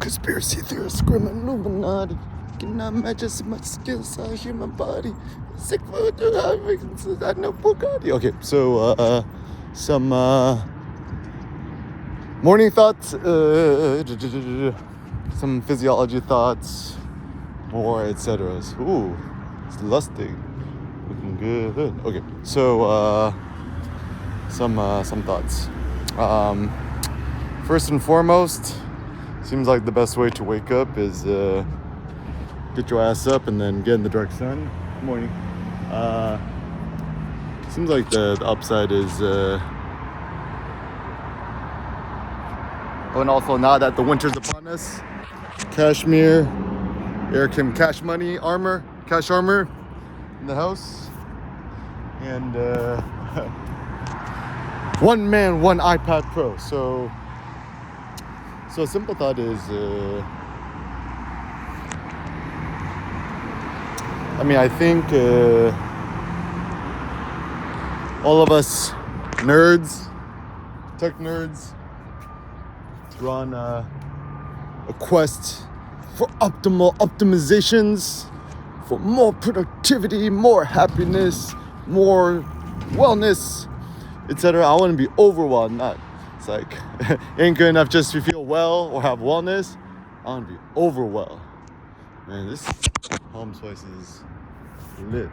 Conspiracy theorists, screaming Illuminati. Cannot imagine so much skills on human body. Sick food, I know Bugatti. Okay, so some morning thoughts, some physiology thoughts, more etc. Ooh, it's lusting, looking good. Okay, so some thoughts. First and foremost, seems like the best way to wake up is get your ass up and then get in the direct sun. Good morning. Seems like the upside is and also now that the winter's upon us, Cashmere, Airkim Cash Money Armor, Cash Armor in the house, and one man, one iPad Pro. So a simple thought is, I think all of us nerds, tech nerds, we're on a quest for optimal optimizations, for more productivity, more happiness, more wellness, etc. I want to be overwhelmed. It's like ain't good enough just to feel well or have wellness. I want to be overwhelmed. Man, this home spice is lit.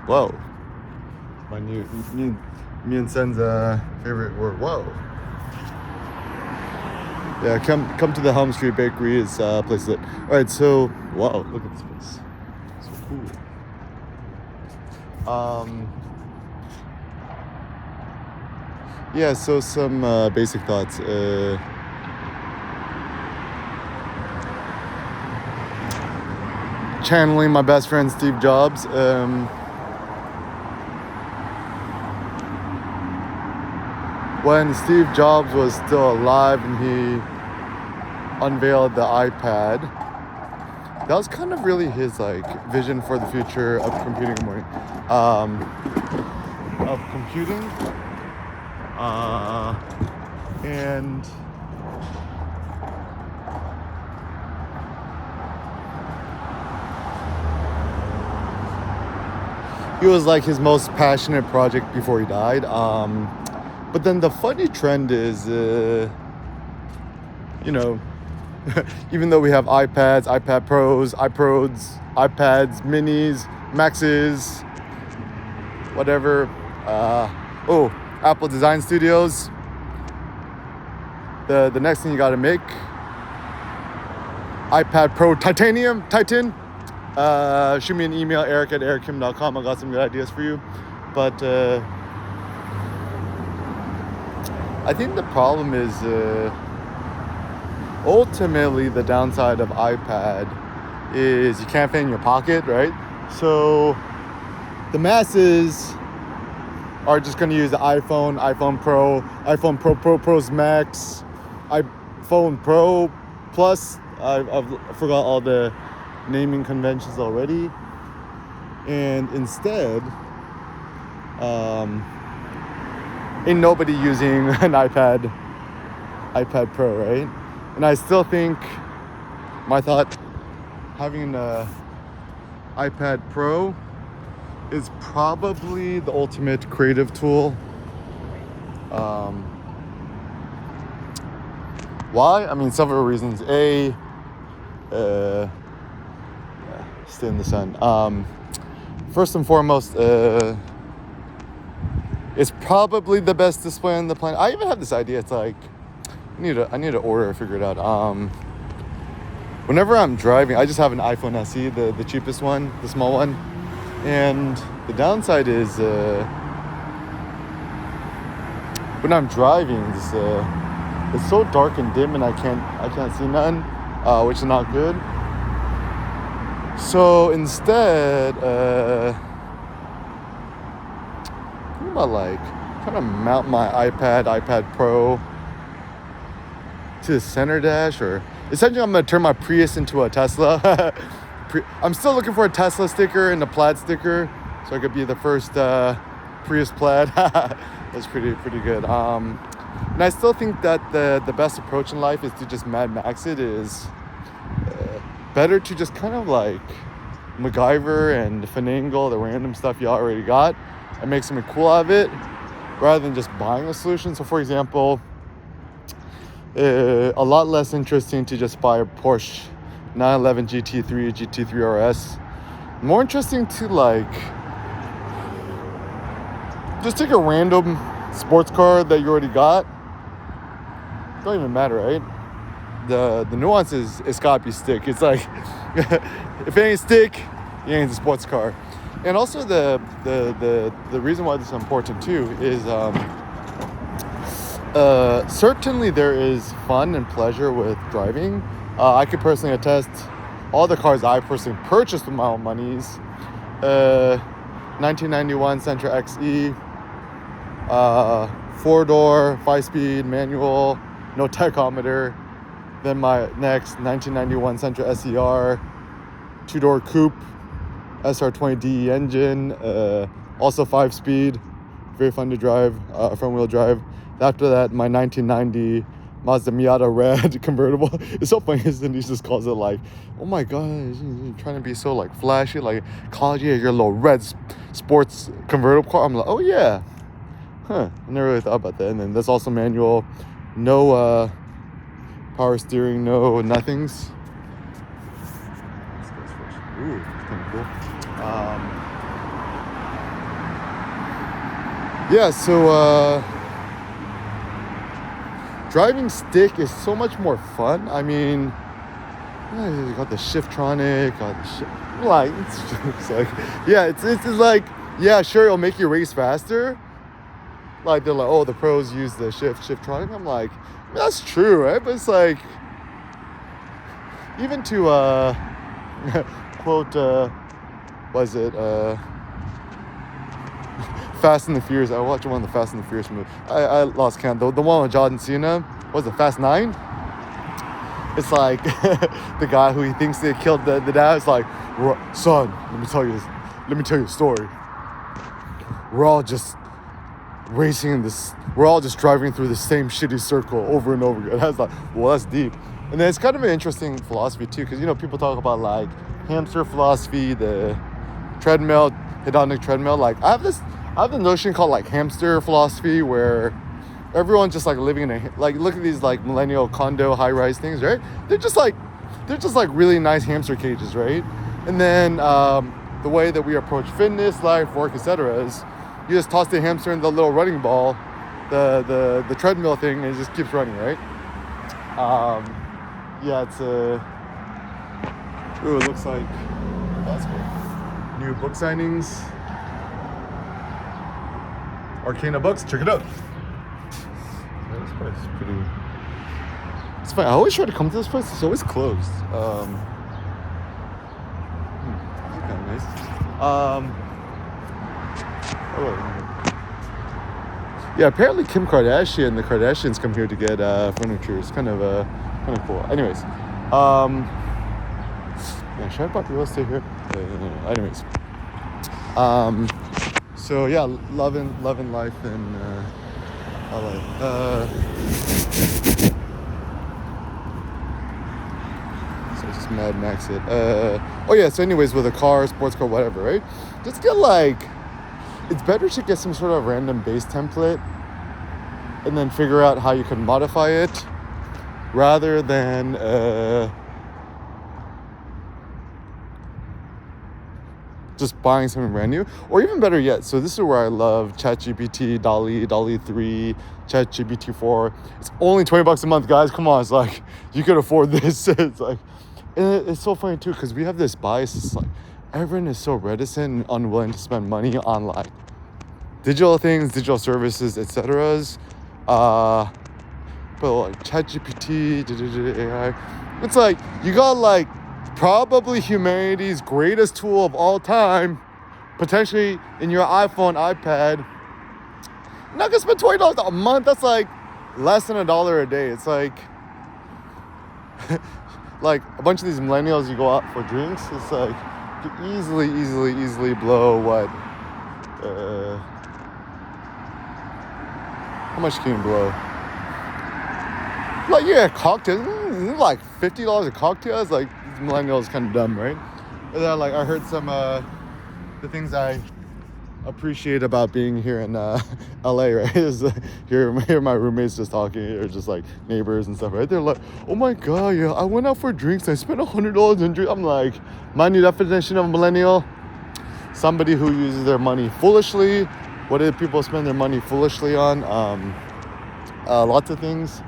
Whoa. My new me and Sen's favorite word. Whoa. Yeah, come to the Helm Street Bakery. It's place lit. All right, so wow, look at this place. So cool. Yeah, so some basic thoughts. Channeling my best friend Steve Jobs. When Steve Jobs was still alive and he unveiled the iPad, that was kind of really his vision for the future of computing. Good morning. Of computing. And it was like his most passionate project before he died. But then the funny trend is, even though we have iPads, iPad Pros, iProds, iPads Minis, Maxes, whatever. Apple Design Studios. The next thing you gotta make, iPad Pro Titan. Shoot me an email, eric@erickim.com. I got some good ideas for you. But I think the problem is ultimately the downside of iPad is you can't fit in your pocket, right? So the masses are just going to use the iPhone Pro, iPhone Pros Max, iPhone Pro Plus. I've forgot all the naming conventions already. And instead, ain't nobody using an iPad Pro, right? And I still think, my thought, having an iPad Pro is probably the ultimate creative tool. Why? Several reasons. Stay in the sun. First and foremost, it's probably the best display on the planet. I even have this idea. It's like I need to order or figure it out. Whenever I'm driving, I just have an iPhone SE, the cheapest one, the small one. And the downside is when I'm driving, it's so dark and dim, and I can't see nothing, which is not good. So instead, I'm kind of mount my iPad Pro to the center dash, or essentially I'm gonna turn my Prius into a Tesla. I'm still looking for a Tesla sticker and a plaid sticker, so I could be the first Prius plaid. That's pretty good. And I still think that the best approach in life is to just Mad Max it. Is better to just kind of like MacGyver and finagle the random stuff you already got and make something cool out of it, rather than just buying a solution. So for example, a lot less interesting to just buy a Porsche 911 GT3, GT3 RS. More interesting to like just take a random sports car that you already got. Don't even matter, right? The nuance is it's gotta be stick. It's like if it ain't stick, it ain't a sports car. And also the reason why this is important too is certainly there is fun and pleasure with driving. I could personally attest all the cars I personally purchased with my own monies. 1991 Sentra XE, 4-door, 5-speed, manual, no tachometer. Then my next 1991 Sentra SER, 2-door coupe, SR20D engine, also 5-speed, very fun to drive, front-wheel drive. After that, my 1990 Mazda Miata Red convertible. It's so funny, Denise just calls it like, oh my god, you're trying to be so like flashy, like college, yeah, your little red sports convertible car. I'm like, oh yeah, I never really thought about that. And then there's also manual, no power steering, no nothings. Ooh, it's kind of cool. Yeah, so driving stick is so much more fun. I mean, you got the Shiftronic, got the like, it's like, yeah, it's like, yeah, sure, it'll make you race faster. Like, they're like, oh, the pros use the Shiftronic. I'm like, that's true, right? But it's like, even to, quote, was it, Fast and the Furious. I watched one of the Fast and the Furious movies. I lost count. The one with John Cena, what was it, Fast 9? It's like the guy who he thinks they killed the dad. It's like, son, let me tell you a story. We're all just racing in this. We're all just driving through the same shitty circle over and over again. I was like, well, that's deep. And then it's kind of an interesting philosophy too, because people talk about like hamster philosophy, the treadmill, hedonic treadmill. Like I have the notion called like hamster philosophy, where everyone's just like living in a, like, look at these like millennial condo high-rise things, right? They're just like really nice hamster cages, right? And then the way that we approach fitness, life, work, etc. is you just toss the hamster in the little running ball, the treadmill thing, and it just keeps running, right? Yeah, it's ooh, it looks like that's cool. New book signings. Arcana Books, check it out. This place is pretty. It's fine. I always try to come to this place. It's always closed. It's kind of nice. Yeah, apparently Kim Kardashian, the Kardashians come here to get furniture. It's kind of cool. Anyways, yeah, should I buy real estate here? Anyways, so yeah, loving life in LA. So just Mad Max it. Oh yeah. So anyways, with a car, sports car, whatever, right? Just get like, it's better to get some sort of random base template and then figure out how you can modify it, rather than just buying something brand new. Or even better yet, so this is where I love ChatGPT, DALL-E 3, ChatGPT 4. It's only $20 a month, guys. Come on, it's like, you could afford this. It's like, and it's so funny too, because we have this bias. It's like everyone is so reticent and unwilling to spend money on like digital things, digital services, etc. But like ChatGPT, AI, it's like you got like probably humanity's greatest tool of all time, potentially in your iPhone, iPad. You're not gonna spend $20 a month. That's like less than $1 a day. It's like like a bunch of these millennials, you go out for drinks, it's like you easily blow what how much can you blow? Like, yeah, cocktails, like $50 a cocktail. It's like, these millennials kind of dumb, right? And then, like, I heard some, the things I appreciate about being here in LA, right? Is here my roommates just talking, or just like neighbors and stuff, right? They're like, oh my god, yeah, I went out for drinks, I spent $100 on drinks. I'm like, my new definition of a millennial: somebody who uses their money foolishly. What do people spend their money foolishly on? Lots of things.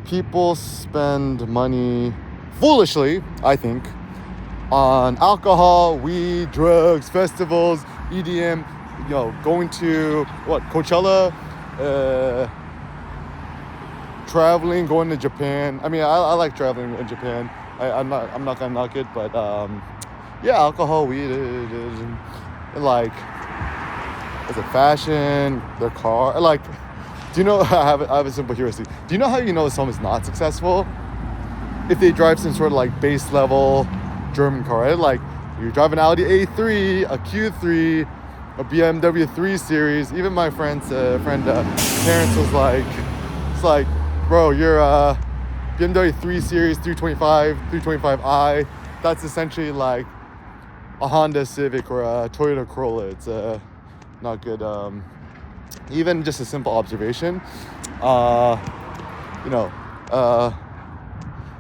People spend money foolishly, I think, on alcohol, weed, drugs, festivals, EDM, going to Coachella, traveling, going to Japan. I mean, I like traveling in Japan. I'm not gonna knock it, but yeah, alcohol, weed, and like, is it fashion, their car, like, do you know, I have a simple curiosity. Do you know how you know someone's not successful? If they drive some sort of like base level German car, right? Like, you drive an Audi A3, a Q3, a BMW 3 Series. Even my friend's parents was like, it's like, bro, you're a BMW 3 Series, 325i. That's essentially like a Honda Civic or a Toyota Corolla. It's not good. Even just a simple observation,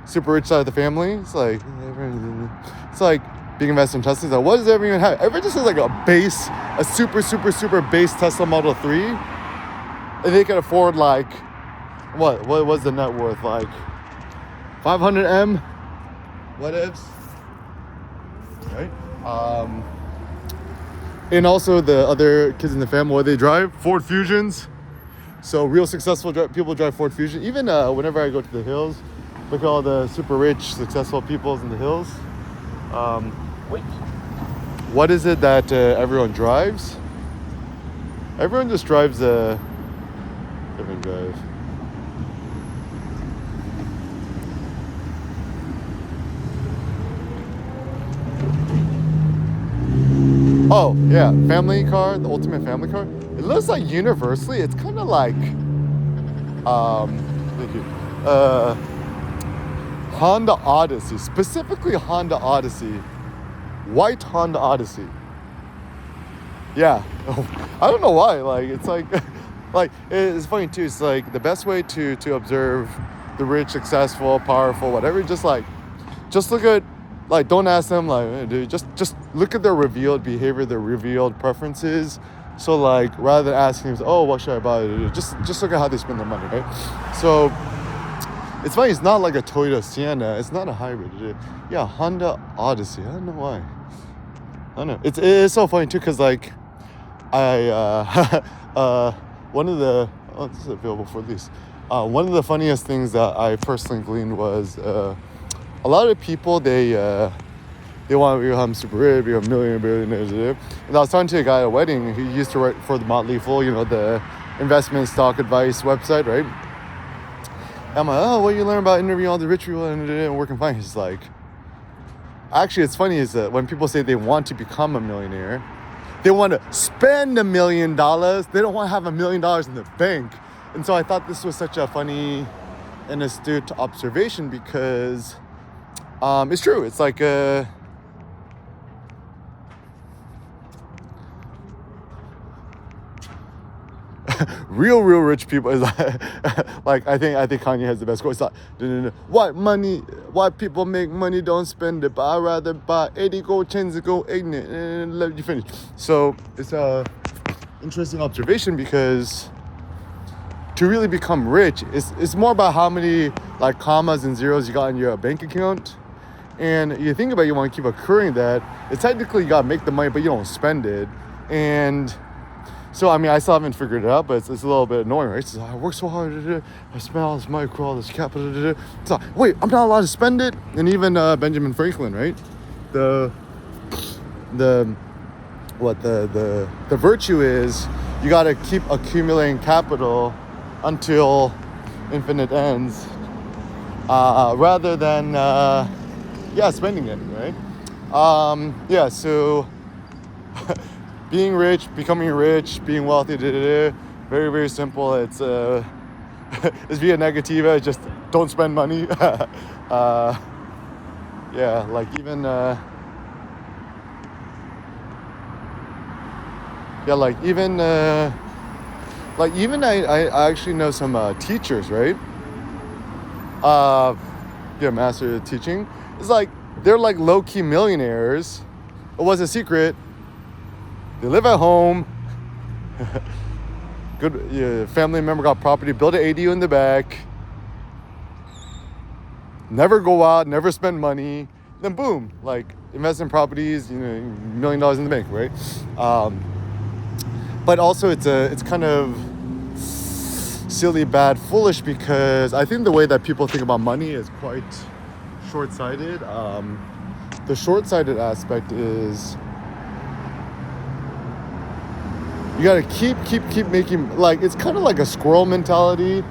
super rich side of the family. It's like being invested in Tesla. It's like, what does everyone have? Everyone just has like a super base Tesla Model 3, and they can afford like, what was the net worth, like 500M? What ifs, right? And also the other kids in the family, what they drive? Ford Fusions. So real successful people drive Ford Fusion. Even whenever I go to the hills, look at all the super rich, successful peoples in the hills. What is it that everyone drives? Everyone just drives a different drive. Oh, yeah, family car, the ultimate family car. It looks like universally, it's kind of like, thank you, Honda Odyssey, specifically Honda Odyssey, white Honda Odyssey. Yeah, I don't know why, like, it's like, like, it's funny too, it's like, the best way to observe the rich, successful, powerful, whatever, just look at, like, don't ask them, like, hey, dude, just look at their revealed behavior, their revealed preferences. So, like, rather than asking them, oh, what should I buy? Just look at how they spend their money, right? So, it's funny, it's not like a Toyota Sienna. It's not a hybrid. Yeah, Honda Odyssey. I don't know why. I don't know. It's so funny, too, because, like, one of the, this is available for lease. One of the funniest things that I personally gleaned was, a lot of people, they want to become super rich, become billionaires. And I was talking to a guy at a wedding. He used to write for the Motley Fool, the investment stock advice website, right? And I'm like, oh, what do you learn about interviewing all the rich people and working fine? He's like, actually, it's funny is that when people say they want to become a millionaire, they want to spend $1 million. They don't want to have $1 million in the bank. And so I thought this was such a funny and astute observation because it's true. It's like real rich people is like I think Kanye has the best quote. It's like, white people make money, don't spend it, but I'd rather buy 80 gold chains to go ignorant and let you finish. So it's a interesting observation because to really become rich, it's more about how many like commas and zeros you got in your bank account. And you think about it, you want to keep accruing that. It's technically you got to make the money, but you don't spend it. And so, I mean, I still haven't figured it out, but it's a little bit annoying, right? So I work so hard, I spend all this money, all this capital. It's like, wait, I'm not allowed to spend it? And even Benjamin Franklin, right? The virtue is you got to keep accumulating capital until infinite ends, rather than spending it, right? So being rich, becoming rich, being wealthy, Very, very simple. It's it's via negativa. Just don't spend money. Yeah, like even yeah, like even I actually know some teachers, right? Uh, yeah, master of teaching. It's like they're like low key millionaires. It was a secret. They live at home. Good, yeah, family member got property, build an ADU in the back. Never go out, never spend money. Then boom, like invest in properties, $1 million in the bank, right? But also it's kind of silly, bad, foolish, because I think the way that people think about money is quite short-sighted. The short-sighted aspect is you gotta keep making, like, it's kind of like a squirrel mentality,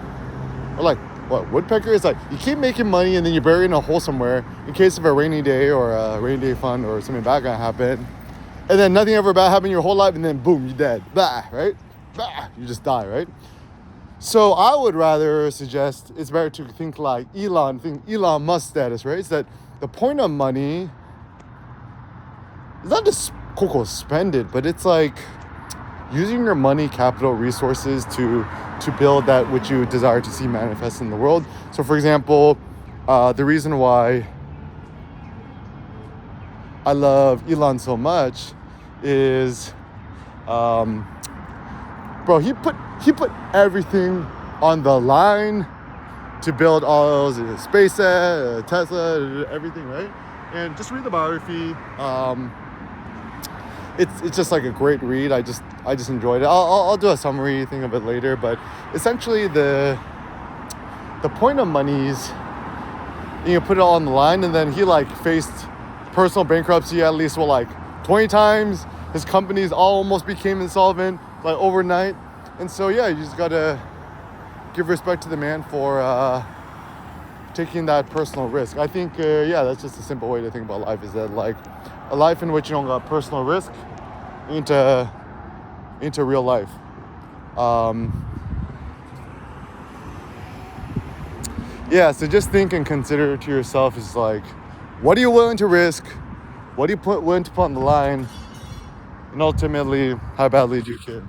or like what, woodpecker. It's like you keep making money and then you bury it in a hole somewhere in case of a rainy day or a rainy day fund or something bad gonna happen, and then nothing ever bad happened your whole life, and then boom, you're dead. Bah, right? Bah, you just die, right? So I would rather suggest it's better to think like Elon Musk status, right? It's that the point of money is not just spend it, but it's like using your money, capital, resources to build that which you desire to see manifest in the world. So for example, the reason why I love Elon so much is, bro, he put everything on the line to build all those SpaceX, Tesla, everything, right? And just read the biography. It's just like a great read. I just enjoyed it. I'll do a summary thing of it later, but essentially the point of money is you put it all on the line, and then he like faced personal bankruptcy at least 20 times. His companies almost became insolvent like overnight, and so yeah, you just gotta give respect to the man for taking that personal risk. I think that's just a simple way to think about life, is that like a life in which you don't got personal risk into real life. So just think and consider to yourself, is like, what are you willing to risk? What are you willing to put on the line? And ultimately, how badly do you care?